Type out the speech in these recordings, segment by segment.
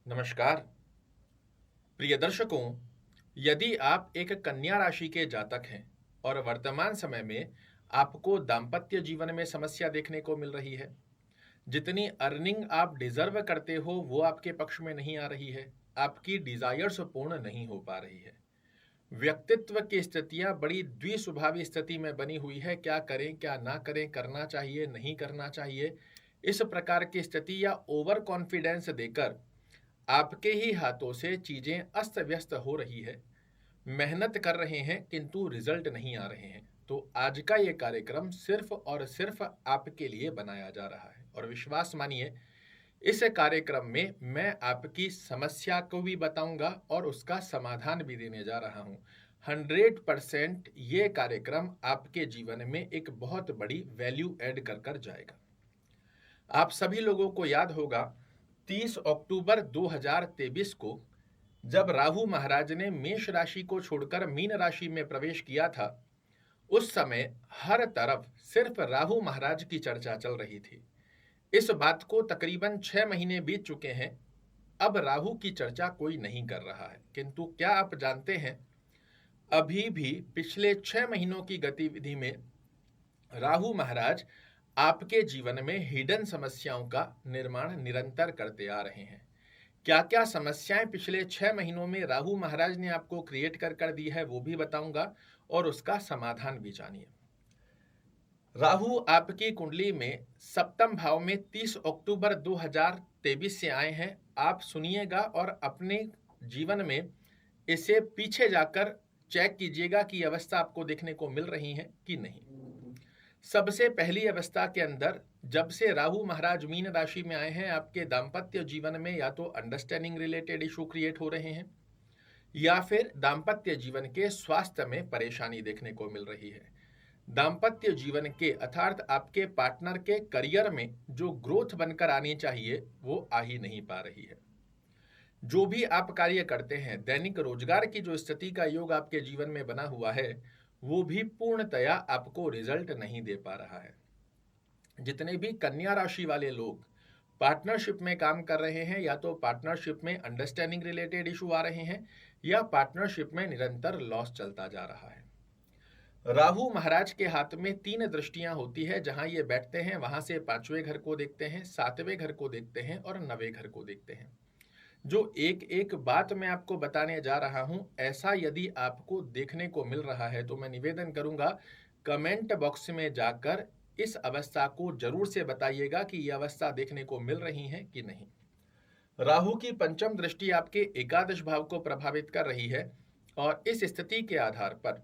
नमस्कार प्रिय दर्शकों। यदि आप एक कन्या राशि के जातक हैं और वर्तमान समय में आपको दाम्पत्य जीवन में समस्या देखने को मिल रही है, जितनी अर्निंग आप डिजर्व करते हो वो आपके पक्ष में नहीं आ रही है, आपकी डिजायर्स पूर्ण नहीं हो पा रही है, व्यक्तित्व की स्थितियां बड़ी द्विस्वभावी स्थिति में बनी हुई है, क्या करें क्या ना करें, करना चाहिए नहीं करना चाहिए, इस प्रकार की स्थिति या ओवर कॉन्फिडेंस देकर आपके ही हाथों से चीजें अस्त व्यस्त हो रही है, मेहनत कर रहे हैं किंतु रिजल्ट नहीं आ रहे हैं, तो आज का ये कार्यक्रम सिर्फ और सिर्फ आपके लिए बनाया जा रहा है। और विश्वास मानिए, इस कार्यक्रम में मैं आपकी समस्या को भी बताऊंगा और उसका समाधान भी देने जा रहा हूं। 100% ये कार्यक्रम आपके जीवन में एक बहुत बड़ी वैल्यू ऐड कर जाएगा। आप सभी लोगों को याद होगा 30 अक्टूबर 2023 को जब राहु महाराज ने मेष राशि को छोड़कर मीन राशि में प्रवेश किया था, उस समय हर तरफ सिर्फ राहु महाराज की चर्चा चल रही थी। इस बात को तकरीबन 6 महीने बीत चुके हैं, अब राहु की चर्चा कोई नहीं कर रहा है। किंतु क्या आप जानते हैं, अभी भी पिछले 6 महीनों की गतिविधि में राहु महाराज आपके जीवन में हिडन समस्याओं का निर्माण निरंतर करते आ रहे हैं। क्या क्या समस्याएं पिछले 6 महीनों में राहु महाराज ने आपको क्रिएट कर दी है वो भी बताऊंगा और उसका समाधान भी जानिए। राहु आपकी कुंडली में सप्तम भाव में 30 अक्टूबर 2023 से आए हैं। आप सुनिएगा और अपने जीवन में इसे पीछे जाकर चेक कीजिएगा कि अवस्था आपको देखने को मिल रही है कि नहीं। सबसे पहली अवस्था के अंदर जब से राहु महाराज मीन राशि में आए हैं, आपके दाम्पत्य जीवन में या तो अंडरस्टैंडिंग रिलेटेड इशू क्रिएट हो रहे हैं या फिर दाम्पत्य जीवन के स्वास्थ्य में परेशानी देखने को मिल रही है। दाम्पत्य जीवन के अर्थात आपके पार्टनर के करियर में जो ग्रोथ बनकर आनी चाहिए वो आ ही नहीं पा रही है। जो भी आप कार्य करते हैं, दैनिक रोजगार की जो स्थिति का योग आपके जीवन में बना हुआ है वो भी पूर्णतया आपको रिजल्ट नहीं दे पा रहा है। जितने भी कन्या राशि वाले लोग पार्टनरशिप में काम कर रहे हैं, या तो पार्टनरशिप में अंडरस्टैंडिंग रिलेटेड इशू आ रहे हैं या पार्टनरशिप में निरंतर लॉस चलता जा रहा है। राहु महाराज के हाथ में 3 दृष्टियां होती है, जहां ये बैठते हैं वहां से 5वें घर को देखते हैं, 7वें घर को देखते हैं और 9वें घर को देखते हैं। जो एक एक बात मैं आपको बताने जा रहा हूं, ऐसा यदि आपको देखने को मिल रहा है तो मैं निवेदन करूंगा कमेंट बॉक्स में जाकर इस अवस्था को जरूर से बताइएगा कि यह अवस्था देखने को मिल रही है कि नहीं। राहु की पंचम दृष्टि आपके एकादश भाव को प्रभावित कर रही है और इस स्थिति के आधार पर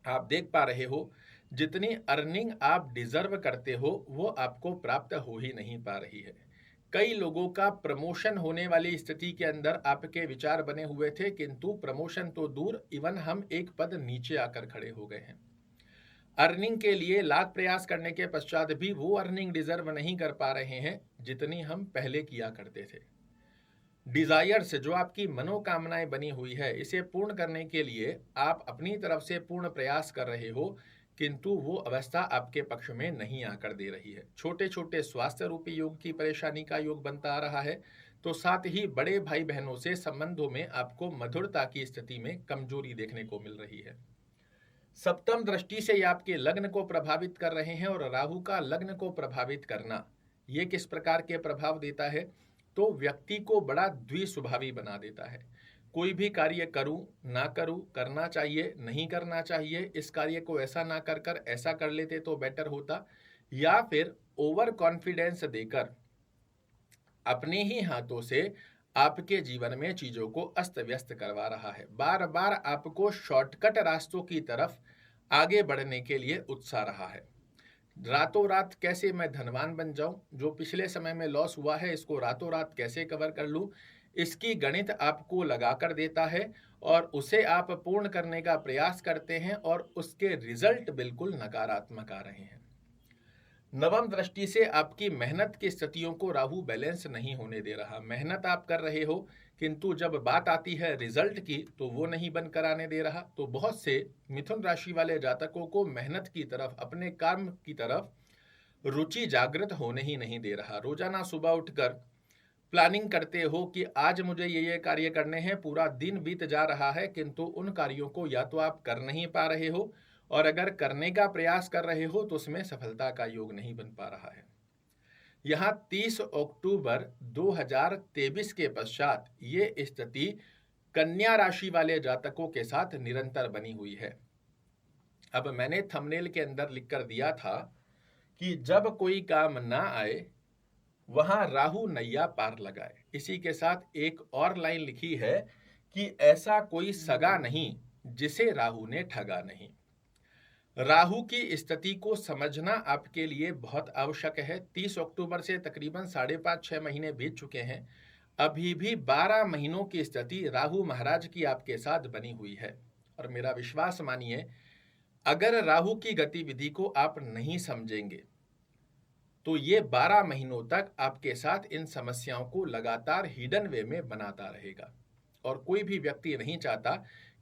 आप देख पा रहे हो जितनी अर्निंग आप डिजर्व करते हो वो आपको प्राप्त हो ही नहीं पा रही है। कई लोगों का प्रमोशन होने वाली स्थिति के अंदर आपके विचार बने हुए थे, किंतु प्रमोशन तो दूर, इवन हम एक पद नीचे आकर खड़े हो गए हैं। अर्निंग के लिए लाख प्रयास करने के पश्चात भी वो अर्निंग डिजर्व नहीं कर पा रहे हैं जितनी हम पहले किया करते थे। डिजायर्स, जो आपकी मनोकामनाएं बनी हुई है, इसे पूर्ण करने के लिए आप अपनी तरफ से पूर्ण प्रयास कर रहे हो, किंतु वो अवस्था आपके पक्ष में नहीं आकर दे रही है। छोटे छोटे स्वास्थ्य रूपी योग की परेशानी का योग बनता आ रहा है, तो साथ ही बड़े भाई बहनों से संबंधों में आपको मधुरता की स्थिति में कमजोरी देखने को मिल रही है। सप्तम दृष्टि से ये आपके लग्न को प्रभावित कर रहे हैं, और राहु का लग्न को प्रभावित करना ये किस प्रकार के प्रभाव देता है, तो व्यक्ति को बड़ा द्विस्वभावी बना देता है। कोई भी कार्य करूं ना करूं, करना चाहिए नहीं करना चाहिए, इस कार्य को ऐसा ना कर कर ऐसा कर लेते तो बेटर होता, या फिर ओवर कॉन्फिडेंस देकर अपने ही हाथों से आपके जीवन में चीजों को अस्त व्यस्त करवा रहा है। बार बार आपको शॉर्टकट रास्तों की तरफ आगे बढ़ने के लिए उत्साह रहा है। रातों रात कैसे मैं धनवान बन जाऊं, जो पिछले समय में लॉस हुआ है इसको रातों रात कैसे कवर कर लूं, इसकी गणित आपको लगा कर देता है और उसे आप पूर्ण करने का प्रयास करते हैं और उसके रिजल्ट बिल्कुल नकारात्मक आ रहे हैं। नवम दृष्टि से आपकी मेहनत की स्थितियों को राहु बैलेंस नहीं होने दे रहा। मेहनत आप कर रहे हो, किंतु जब बात आती है रिजल्ट की तो वो नहीं बनकर आने दे रहा। तो बहुत से मिथुन राशि वाले जातकों को मेहनत की तरफ, अपने काम की तरफ रुचि जागृत होने ही नहीं दे रहा। रोजाना सुबह उठकर प्लानिंग करते हो कि आज मुझे ये कार्य करने हैं, पूरा दिन बीत जा रहा है, किंतु उन कार्यों को या तो आप कर नहीं पा रहे हो, और अगर करने का प्रयास कर रहे हो तो उसमें सफलता का योग नहीं बन पा रहा है। यहाँ 30 अक्टूबर 2023 के पश्चात ये स्थिति कन्या राशि वाले जातकों के साथ निरंतर बनी हुई है। अब मैंने थंबनेल के अंदर लिखकर दिया था कि जब कोई काम ना आए वहां राहु नैया पार लगाए। इसी के साथ एक और लाइन लिखी है कि ऐसा कोई सगा नहीं जिसे राहु ने ठगा नहीं। राहु की स्थिति को समझना आपके लिए बहुत आवश्यक है। 30 अक्टूबर से तकरीबन 5.5-6 महीने बीत चुके हैं। अभी भी 12 महीनों की स्थिति राहु महाराज की आपके साथ बनी हुई है। और मेरा विश्वास मानिए, अगर राहु की गतिविधि को आप नहीं समझेंगे तो ये 12 महीनों तक आपके साथ इन समस्याओं को लगातार हिडन वे में बनाता रहेगा। और कोई भी व्यक्ति नहीं चाहता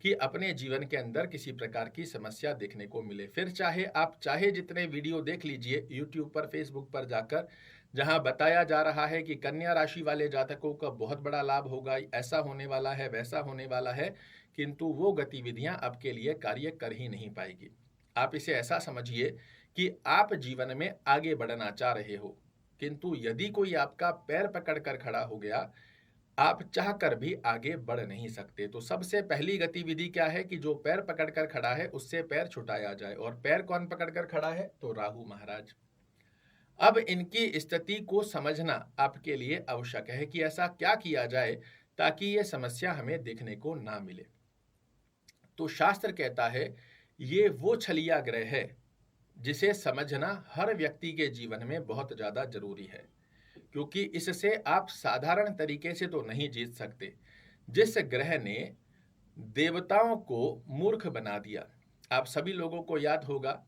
कि अपने जीवन के अंदर किसी प्रकार की समस्या देखने को मिले। फिर चाहे जितने वीडियो देख लीजिए यूट्यूब पर, फेसबुक पर जाकर, जहां बताया जा रहा है कि कन्या राशि वाले जातकों का बहुत बड़ा लाभ होगा, ऐसा होने वाला है, वैसा होने वाला है, किंतु वो गतिविधियां आपके लिए कार्य कर ही नहीं पाएगी। आप इसे ऐसा समझिए कि आप जीवन में आगे बढ़ना चाह रहे हो, किंतु यदि कोई आपका पैर पकड़कर खड़ा हो गया, आप चाहकर भी आगे बढ़ नहीं सकते। तो सबसे पहली गतिविधि क्या है कि जो पैर पकड़कर खड़ा है उससे पैर छुटाया जाए। और पैर कौन पकड़कर खड़ा है? तो राहु महाराज। अब इनकी स्थिति को समझना आपके लिए आवश्यक है कि ऐसा क्या किया जाए ताकि ये समस्या हमें देखने को ना मिले। तो शास्त्र कहता है ये वो छलिया ग्रह है जिसे समझना हर व्यक्ति के जीवन में बहुत ज्यादा जरूरी है, क्योंकि इससे आप साधारण तरीके से तो नहीं जीत सकते। जिस ग्रह ने देवताओं को मूर्ख बना दिया, आप सभी लोगों को याद होगा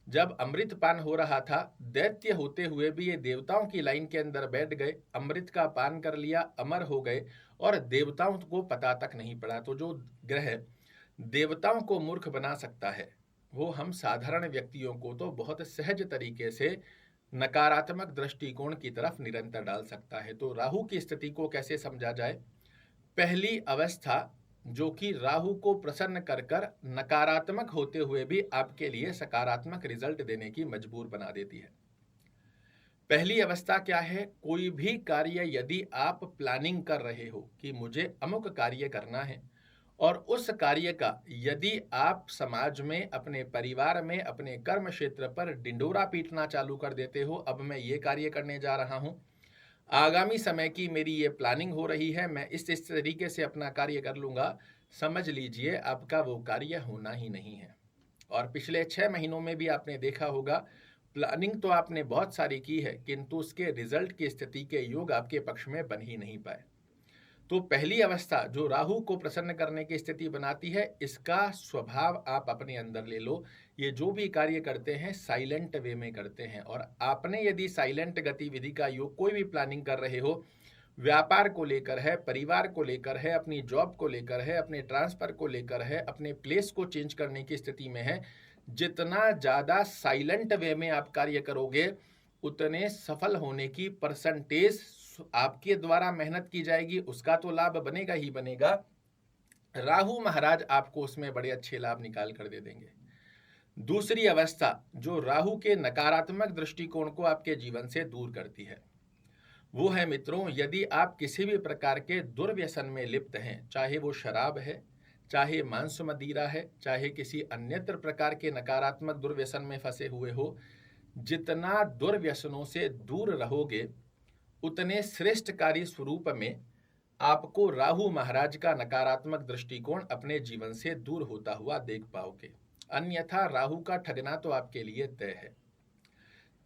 जब अमृत पान हो रहा था, दैत्य होते हुए भी ये देवताओं की लाइन के अंदर बैठ गए, अमृत का पान कर लिया, अमर हो गए और देवताओं को पता तक नहीं पड़ा। तो जो ग्रह देवताओं को मूर्ख बना सकता है वो हम साधारण व्यक्तियों को तो बहुत सहज तरीके से नकारात्मक दृष्टिकोण की तरफ निरंतर डाल सकता है। तो राहु की स्थिति को कैसे समझा जाए? पहली अवस्था जो कि राहु को प्रसन्न कर कर नकारात्मक होते हुए भी आपके लिए सकारात्मक रिजल्ट देने की मजबूर बना देती है। पहली अवस्था क्या है? कोई भी कार्य यदि आप प्लानिंग कर रहे हो कि मुझे अमुक कार्य करना है, और उस कार्य का यदि आप समाज में, अपने परिवार में, अपने कर्म क्षेत्र पर डिंडोरा पीटना चालू कर देते हो, अब मैं ये कार्य करने जा रहा हूं, आगामी समय की मेरी ये प्लानिंग हो रही है, मैं इस तरीके से अपना कार्य कर लूंगा, समझ लीजिए आपका वो कार्य होना ही नहीं है। और पिछले 6 महीनों में भी आपने देखा होगा प्लानिंग तो आपने बहुत सारी की है, किंतु उसके रिजल्ट की स्थिति के योग आपके पक्ष में बन ही नहीं पाए। तो पहली अवस्था जो राहु को प्रसन्न करने की स्थिति बनाती है, इसका स्वभाव आप अपने अंदर ले लो। ये जो भी कार्य करते हैं साइलेंट वे में करते हैं, और आपने यदि साइलेंट गतिविधि का योग, कोई भी प्लानिंग कर रहे हो, व्यापार को लेकर है, परिवार को लेकर है, अपनी जॉब को लेकर है, अपने ट्रांसफर को लेकर है, अपने प्लेस को चेंज करने की स्थिति में है, जितना ज्यादा साइलेंट वे में आप कार्य करोगे उतने सफल होने की परसेंटेज आपके द्वारा मेहनत की जाएगी, उसका तो लाभ बनेगा ही बनेगा। राहु महाराज आपको उसमें बड़े अच्छे लाभ निकाल कर दे देंगे। दूसरी अवस्था जो राहु के नकारात्मक दृष्टिकोण को आपके जीवन से दूर करती है, वो है मित्रों, यदि आप किसी भी प्रकार के दुर्व्यसन में लिप्त हैं, चाहे वो शराब है, चाहे मांस मदिरा है, चाहे किसी अन्यत्र प्रकार के नकारात्मक दुर्व्यसन में फंसे हुए हो, जितना दुर्व्यसनों से दूर रहोगे उतने श्रेष्ठकारी स्वरूप में आपको राहु महाराज का नकारात्मक दृष्टिकोण अपने जीवन से दूर होता हुआ देख पाओगे। अन्यथा राहु का ठगना तो आपके लिए तय है।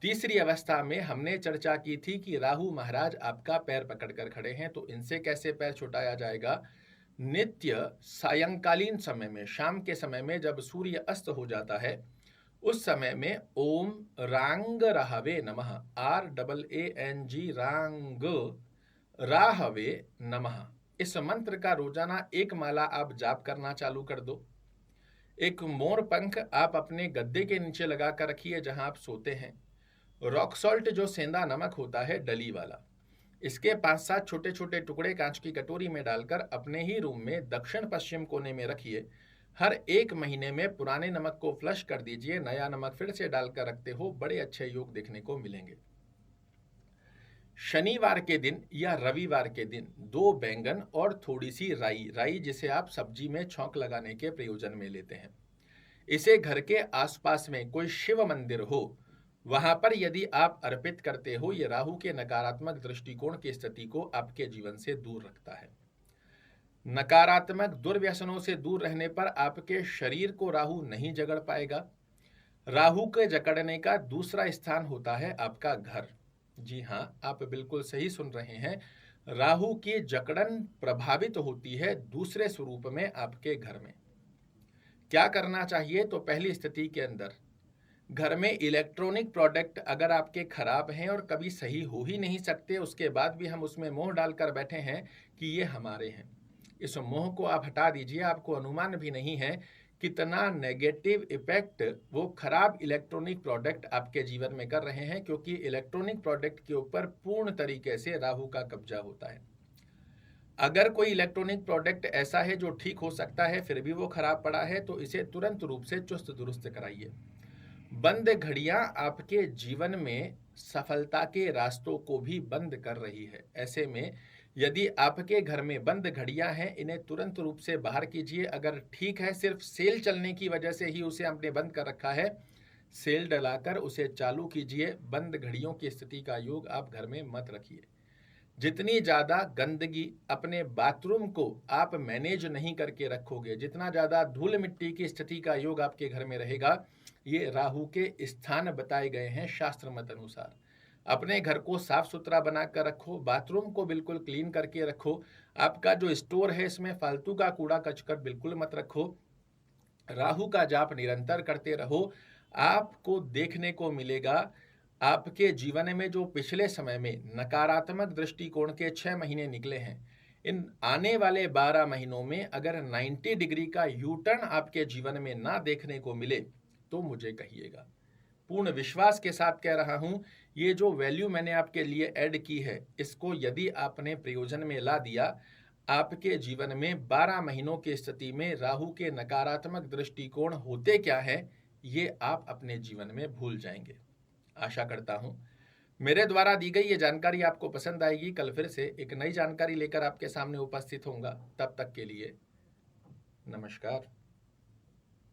तीसरी अवस्था में हमने चर्चा की थी कि राहु महाराज आपका पैर पकड़कर खड़े हैं, तो इनसे कैसे पैर छुटाया जाएगा? नित्य सायंकालीन समय में, शाम के समय में जब सूर्य अस्त हो जाता है, उस समय में ओम रांग राहवे नमः, RAANG रांग राहवे नमः, इस मंत्र का रोजाना एक माला आप जाप करना चालू कर दो। एक मोर पंख आप अपने गद्दे के नीचे लगा कर रखिए जहां आप सोते हैं। रॉक सॉल्ट जो सेंधा नमक होता है डली वाला, इसके 5-7 छोटे छोटे टुकड़े कांच की कटोरी में डालकर अपने ही रूम में दक्षिण पश्चिम कोने में रखिए। हर 1 महीने में पुराने नमक को फ्लश कर दीजिए, नया नमक फिर से डालकर रखते हो, बड़े अच्छे योग देखने को मिलेंगे। शनिवार के दिन या रविवार के दिन 2 बैंगन और थोड़ी सी राई जिसे आप सब्जी में छौंक लगाने के प्रयोजन में लेते हैं, इसे घर के आसपास में कोई शिव मंदिर हो वहां पर यदि आप अर्पित करते हो, ये राहु के नकारात्मक दृष्टिकोण की स्थिति को आपके जीवन से दूर रखता है। नकारात्मक दुर्व्यसनों से दूर रहने पर आपके शरीर को राहु नहीं जकड़ पाएगा। राहु के जकड़ने का दूसरा स्थान होता है आपका घर। जी हाँ, आप बिल्कुल सही सुन रहे हैं, राहु की जकड़न प्रभावित होती है दूसरे स्वरूप में आपके घर में। क्या करना चाहिए? तो पहली स्थिति के अंदर घर में इलेक्ट्रॉनिक प्रोडक्ट अगर आपके खराब हैं और कभी सही हो ही नहीं सकते, उसके बाद भी हम उसमें मोह डालकर बैठे हैं कि ये हमारे हैं, इस मोह को आप हटा दीजिए। आपको अनुमान भी नहीं है कितना नेगेटिव इफेक्ट वो खराब इलेक्ट्रॉनिक प्रोडक्ट आपके जीवन में कर रहे हैं, क्योंकि इलेक्ट्रॉनिक प्रोडक्ट के ऊपर पूर्ण तरीके से राहु का कब्जा होता है। अगर कोई इलेक्ट्रॉनिक प्रोडक्ट ऐसा है जो ठीक हो सकता है फिर भी वो खराब पड़ा है, तो इसे तुरंत रूप से चुस्त दुरुस्त कराइए। बंद घड़ियां आपके जीवन में सफलता के रास्तों को भी बंद कर रही है। ऐसे में यदि आपके घर में बंद घड़ियां हैं, इन्हें तुरंत रूप से बाहर कीजिए। अगर ठीक है सिर्फ सेल चलने की वजह से ही उसे आपने बंद कर रखा है, सेल डलाकर उसे चालू कीजिए। बंद घड़ियों की स्थिति का योग आप घर में मत रखिए। जितनी ज़्यादा गंदगी अपने बाथरूम को आप मैनेज नहीं करके रखोगे, जितना ज़्यादा धूल मिट्टी की स्थिति का योग आपके घर में रहेगा, ये राहु के स्थान बताए गए हैं शास्त्र मत अनुसार। अपने घर को साफ सुथरा बनाकर रखो, बाथरूम को बिल्कुल क्लीन करके रखो। आपका जो स्टोर है इसमें फालतू का कूड़ा कचकट बिल्कुल मत रखो। राहु का जाप निरंतर करते रहो। आपको देखने को मिलेगा आपके जीवन में जो पिछले समय में नकारात्मक दृष्टिकोण के 6 महीने निकले हैं, इन आने वाले 12 महीनों में अगर 90 डिग्री का यू टर्न आपके जीवन में ना देखने को मिले तो मुझे कहिएगा। पूर्ण विश्वास के साथ कह रहा हूं, ये जो वैल्यू मैंने आपके लिए ऐड की है, इसको यदि आपने प्रयोजन में ला दिया, आपके जीवन में 12 महीनों की स्थिति में राहु के नकारात्मक दृष्टिकोण होते क्या है, ये आप अपने जीवन में भूल जाएंगे। आशा करता हूं मेरे द्वारा दी गई ये जानकारी आपको पसंद आएगी। कल फिर से एक नई जानकारी लेकर आपके सामने उपस्थित होऊंगा। तब तक के लिए नमस्कार।